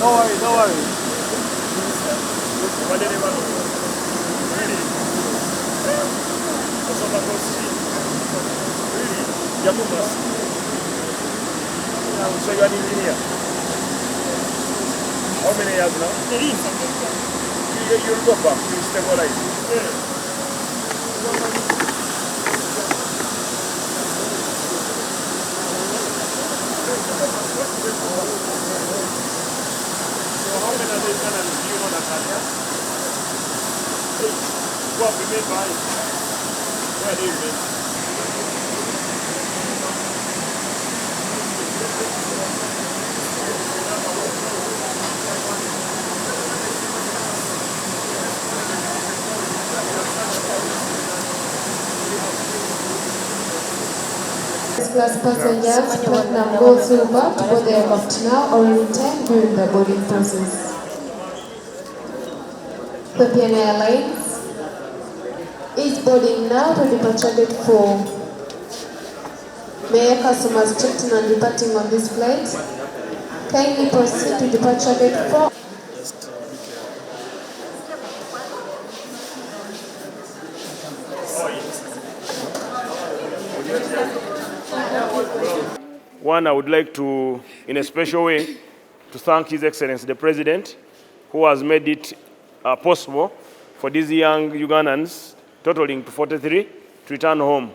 Don't worry, don't worry. So you are an engineer. How many years now? You'll go back to stabilize. So how many of these canals do you know that are here? 8. What remain behind? Where do you remain? Class passengers, platinum gold, silver to board the aircraft now or return during the boarding process. Ethiopian Airlines is boarding now to departure gate 4. May air customers checked in and departing on this flight kindly proceed to departure gate 4. One, I would like to, in a special way, to thank His Excellency the President, who has made it possible for these young Ugandans, totaling to 43, to return home.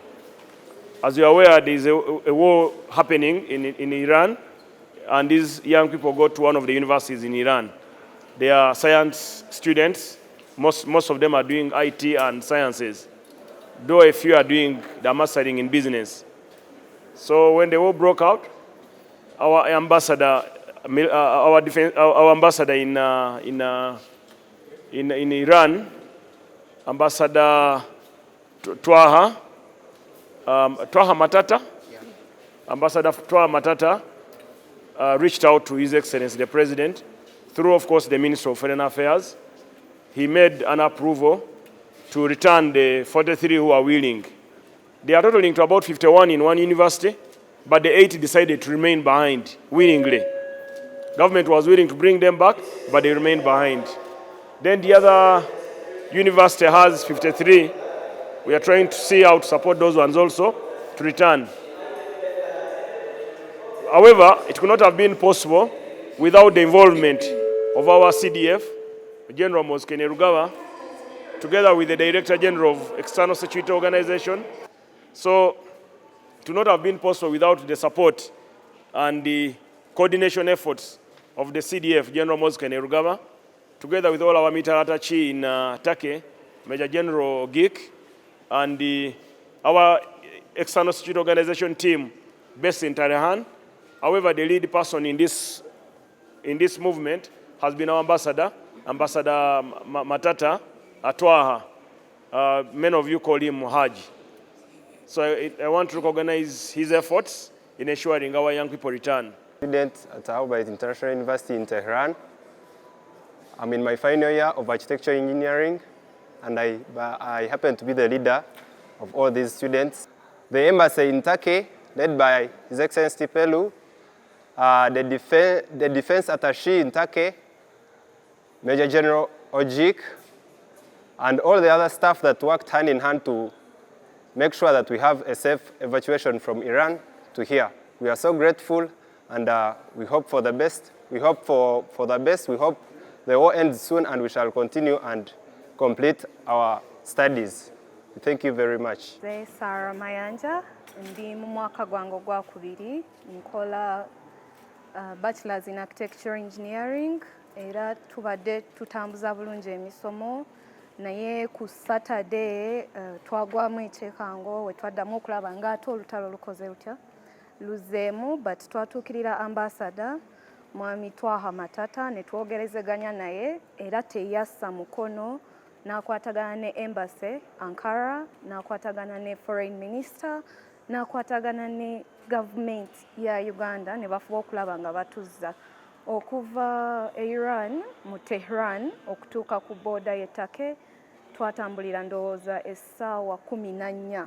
As you are aware, there is a war happening in Iran, and these young people go to one of the universities in Iran. They are science students. Most of them are doing IT and sciences, though a few are doing the mastering in business. So when the war broke out, our ambassador, our ambassador in Iran, Ambassador Twaha Matata, Ambassador Twaha Matata reached out to His Excellency the President through, of course, the Minister of Foreign Affairs. He made an approval to return the 43 who are willing. They are totaling to about 51 in one university, but the 8 decided to remain behind willingly. Government was willing to bring them back, but they remained behind. Then the other university has 53. We are trying to see how to support those ones also to return. However, it could not have been possible without the involvement of our CDF, General Museveni Rugaba, together with the Director General of External Security Organization. So it would not have been possible without the support and the coordination efforts of the CDF, General Museveni Rugaba, together with all our military attaché in Turkey, Major General Geek, and our External Security Organization team based in Tehran. However, the lead person in this movement has been our ambassador, Ambassador Matata Atwaha. Many of you call him Haji. So I want to recognize his efforts in ensuring our young people return. Student at Albright International University in Tehran. I'm in my final year of architecture engineering, and I happen to be the leader of all these students. The embassy in Turkey, led by His Excellency Pelu, the defense attaché in Turkey, Major General Ojik, and all the other staff that worked hand in hand to make sure that we have a safe evacuation from Iran to here. We are so grateful, and we hope for the best. We hope for the best. We hope the war ends soon, and we shall continue and complete our studies. Thank you very much. Sara Mayanja, ndi mu mwaka gwange ogwakubiri nkola bachelors in architecture engineering, era tubadde tutambuza bulungi emisomo, naye ku Saturday twagwamu ekyekkango we twaddamu okulaba ng'ate olutalo lukoze lutya. luzeemu but twatuukirira ambassador mwami Twaha Matata ne twogerezeganya naye era teyassa mukono n'akwatagana ne embassy Ankara, n'akwatagana ne foreign minister, n'akwatagana ne government ya Uganda ne bafuba okulaba nga batuzza okuva e Iran mu Tehran okutuuka ku border y'ettake. Twatambulira ndowooza essaawa 14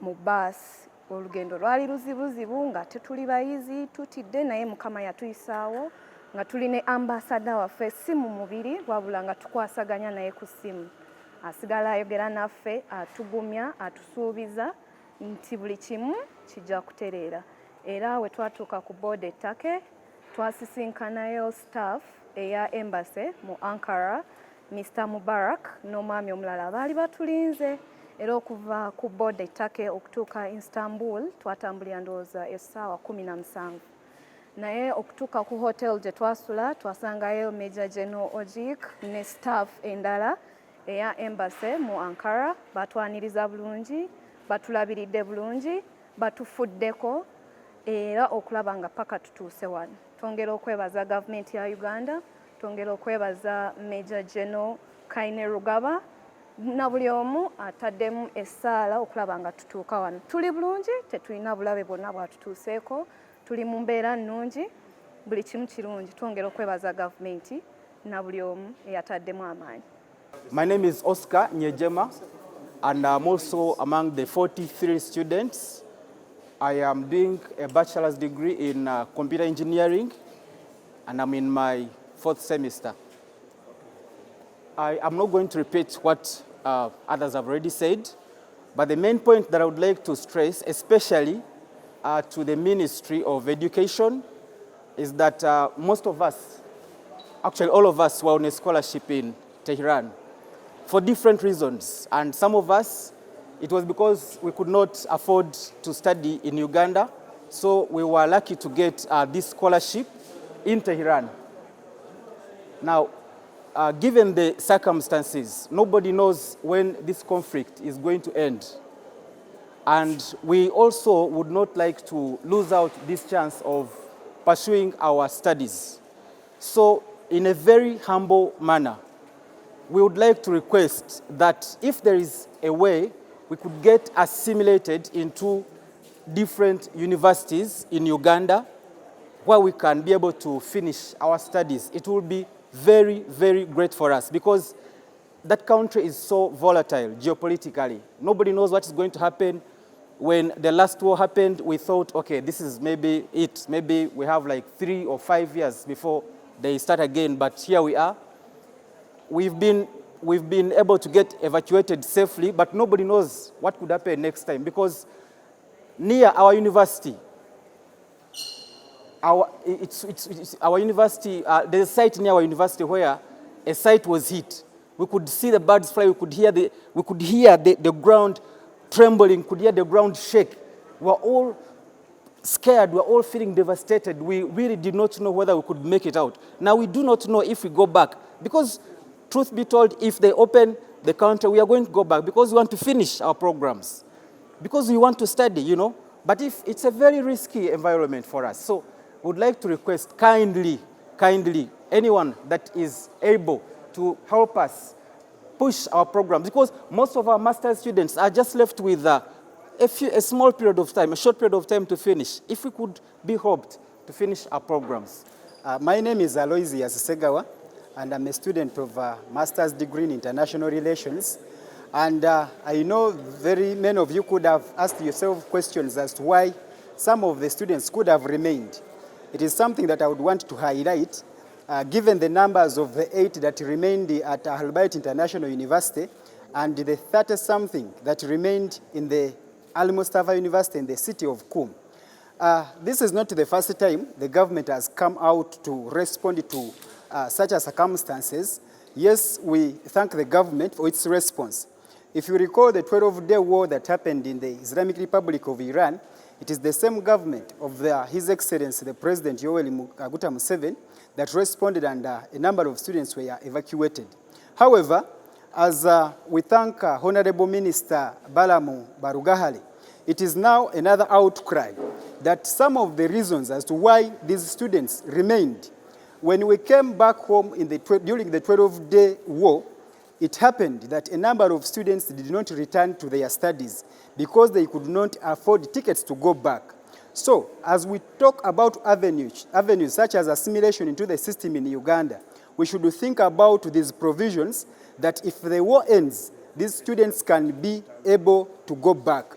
mu baasi. Olugendo lwali luzibuzibu nga tetuli bayizi tutidde, naye Mukama yatuyisaawo nga tuli ne ambasada waffe si mu mubiri wabula nga tukwasaganya naye ku ssimu. Asigala ayogera naffe, atugumya, atusuubiza nti buli kimu kijja kutereera. Era we twatuuka ku border ettake twasisinkanayo staff eya embassy mu Ankara, Mr. Mubarak n'omwami omulala baali batulinze. Era okuva ku border ettake okutuuka Istanbul twatambulira ndowooza essaawa 17. Naye okutuuka ku hotel gye twasula twasangayo Major General Ojik ne staff endala eya embassy mu Ankara. Batwaniriza bulungi, batulabiridde bulungi, batufuddeko era okulaba nga paka tutuuse wano. Twongera okwebaza government ya Uganda, twongera okwebaza Major General Kainerugaba na buli omu ataddemu essaala okulaba nga tutuuka wano. Tuli bulungi, tetulina bulabe bwonna bwatutuuseeko, tuli mu mbeera nnungi, buli kimu kirungi. Twongera okwebaza gavumenti na buli omu eyataddemu amaanyi. My name is Oscar Nyejema, and I'm also among the 43 students. I am doing a bachelor's degree in computer engineering, and I'm in my 4th semester. I am not going to repeat what others have already said, but the main point that I would like to stress, especially to the Ministry of Education, is that most of us, actually all of us, were on a scholarship in Tehran for different reasons. And some of us, it was because we could not afford to study in Uganda, so we were lucky to get this scholarship in Tehran. Now, given the circumstances, nobody knows when this conflict is going to end. And we also would not like to lose out this chance of pursuing our studies. So, in a very humble manner, we would like to request that if there is a way we could get assimilated into different universities in Uganda where we can be able to finish our studies, it will be very, very great for us, because that country is so volatile geopolitically. Nobody knows what is going to happen. When the last war happened, we thought, okay, this is maybe it. Maybe we have like 3 or 5 years before they start again, but here we are. We've been able to get evacuated safely, but nobody knows what could happen next time, because near our university, our university, there's a site near our university where a site was hit. We could see the birds fly, we could hear the ground trembling, could hear the ground shake. We were all scared, we were all feeling devastated. We really did not know whether we could make it out. Now we do not know if we go back, because truth be told, if they open the country, we are going to go back because we want to finish our programs, because we want to study, you know. But if it's a very risky environment for us, so we would like to request kindly, anyone that is able to help us push our programs, because most of our master's students are just left with a small period of time, a short period of time to finish. If we could be helped to finish our programs. My name is Aloysius Segawa, and I'm a student of a master's degree in international relations. And I know very many of you could have asked yourself questions as to why some of the students could have remained. It is something that I would want to highlight, given the numbers of the 8 that remained at Al-Bayt International University and the 30-something that remained in the Al-Mustafa University in the city of Qom. This is not the first time the government has come out to respond to such circumstances. Yes, we thank the government for its response. If you recall the 12-day war that happened in the Islamic Republic of Iran, it is the same government of His Excellency, the President Yoweri Kaguta Museveni, that responded, and a number of students were evacuated. However, as we thank Honorable Minister Balaam Barugahara, it is now another outcry. that some of the reasons as to why these students remained, when we came back home during the 12-day war, it happened that a number of students did not return to their studies because they could not afford tickets to go back. So, as we talk about avenues such as assimilation into the system in Uganda, we should think about these provisions that if the war ends, these students can be able to go back.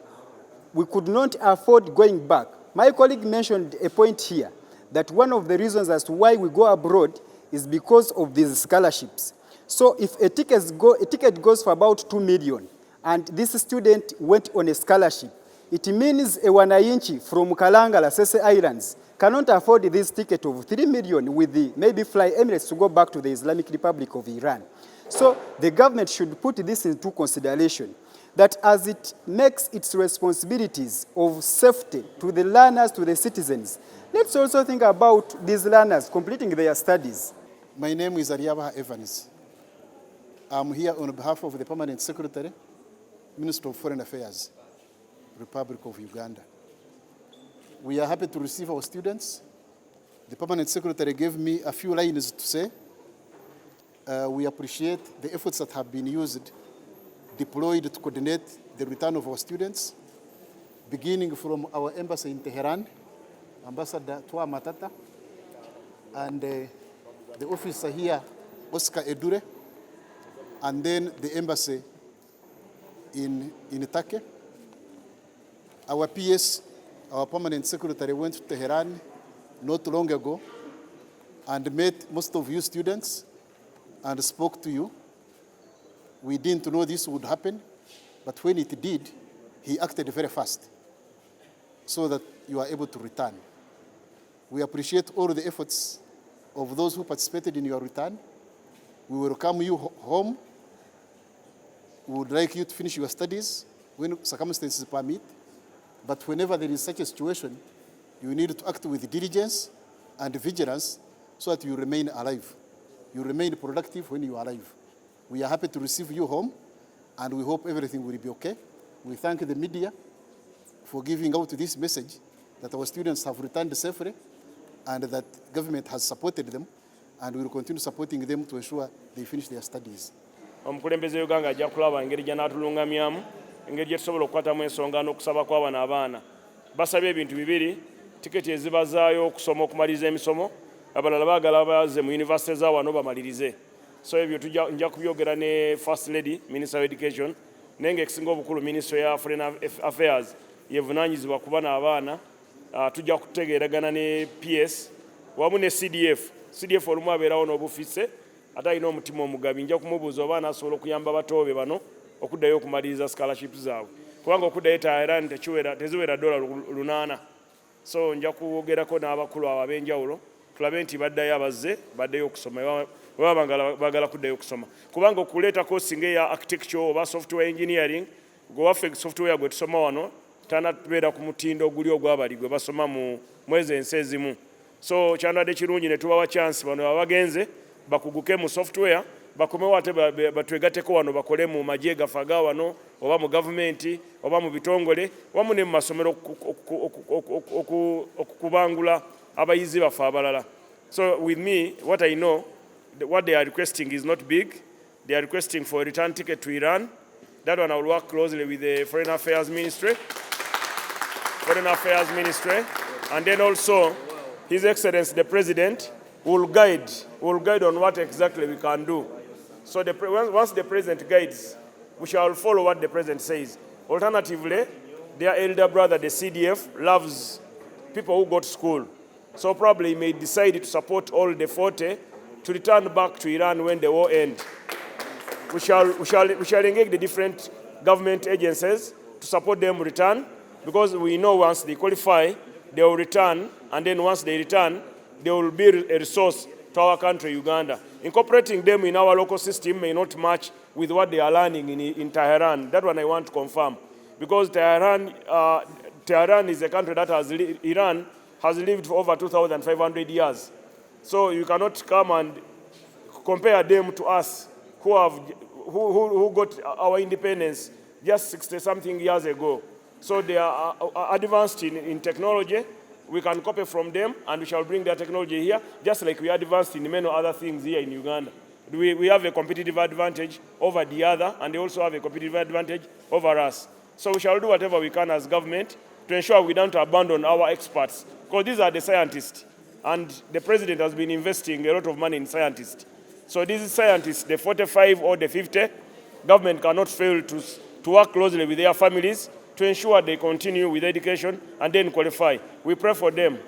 We could not afford going back. My colleague mentioned a point here, that one of the reasons as to why we go abroad is because of these scholarships. So if a ticket goes for about 2 million, and this student went on a scholarship, it means a wananchi from Kalangala, Sese Islands, cannot afford this ticket of 3 million with the maybe Fly Emirates to go back to the Islamic Republic of Iran. So the government should put this into consideration, that as it makes its responsibilities of safety to the learners, to the citizens, let's also think about these learners completing their studies. My name is Ariaba Evans. I'm here on behalf of the Permanent Secretary, Minister of Foreign Affairs, Republic of Uganda. We are happy to receive our students. The Permanent Secretary gave me a few lines to say. We appreciate the efforts that have been used, deployed to coordinate the return of our students, beginning from our embassy in Tehran, Ambassador Twa Matata, and the officer here, Oscar Edure, and then the embassy in Itake. Our PS, our Permanent Secretary, went to Tehran not long ago and met most of you students and spoke to you. We didn't know this would happen, but when it did, he acted very fast so that you are able to return. We appreciate all the efforts of those who participated in your return. We will welcome you home. We would like you to finish your studies when circumstances permit, but whenever there is such a situation, you need to act with diligence and vigilance so that you remain alive. You remain productive when you are alive. We are happy to receive you home, and we hope everything will be okay. We thank the media for giving out this message that our students have returned safely and that government has supported them, and we will continue supporting them to ensure they finish their studies. Omukulembeze Uganda ajja kulaba engeri gy'anaatulungamyamu, engeri gye tusobola okukwatamu ensonga n'okusaba kw'abana abaana. Basabye ebintu bibiri, tiketi ezibazaayo okusoma okumaliriza emisomo, abalala baagala baze mu yunivasite za wano bamalirize. So ebyo nja kubyogera ne First Lady, Minister of Education, nenge ekisinga obukulu Minister ya Foreign Affairs yevunaanyizibwa ku bana abaana. Tujja kutegeeragana ne PS wamu ne CDF olumu abeerawo n'obufise ate alina omutima omugabi. Nja kumubuuza oba anaasobola okuyamba batoobe bano okuddayo okumaliriza scholarships zaabwe, kubanga okuddayo Tehran teziwera $800. So nja kwogerako n'abakulu abo ab'enjawulo tulabe nti baddayo abazze baddayo okusoma baba bagala kuddayo okusoma, kubanga okuleeta kosi ng'eya architecture oba software engineering gwe waffe software gwe tusoma wano tanatubeera ku mutindo oguli ogwabali gwe basoma mu mwezi ensi ezimu. So kyandadde kirungi ne tubawa chance bano abagenze bakuguke mu software bakomewo ate batwegatteko wano bakole mu magye gaffe aga wano oba mu gavumenti oba mu bitongole wamu ne mu masomero okukubangula abayizi baffe abalala. So with me, what I know, what they are requesting is not big. They are requesting for a return ticket to Iran. That one I will work closely with the Foreign Affairs Ministry. And then also His Excellency the President will guide on what exactly we can do. So once the President guides, we shall follow what the President says. Alternatively, their elder brother, the CDF, loves people who go to school. So probably he may decide to support all the 40 to return back to Iran when the war ends. We shall engage the different government agencies to support them return, because we know once they qualify, they will return, and then once they return, they will be a resource to our country, Uganda. Incorporating them in our local system may not match with what they are learning in Tehran. That one I want to confirm, because Tehran is a country that Iran has lived for over 2,500 years. So you cannot come and compare them to us who got our independence just 60-something years ago. So they are advanced in technology. We can copy from them, and we shall bring their technology here, just like we are advanced in many other things here in Uganda. We have a competitive advantage over the other, and they also have a competitive advantage over us. So we shall do whatever we can as government to ensure we don't abandon our experts, because these are the scientists, and the president has been investing a lot of money in scientists. So these scientists, the 45 or the 50, government cannot fail to work closely with their families to ensure they continue with education and then qualify. We pray for them.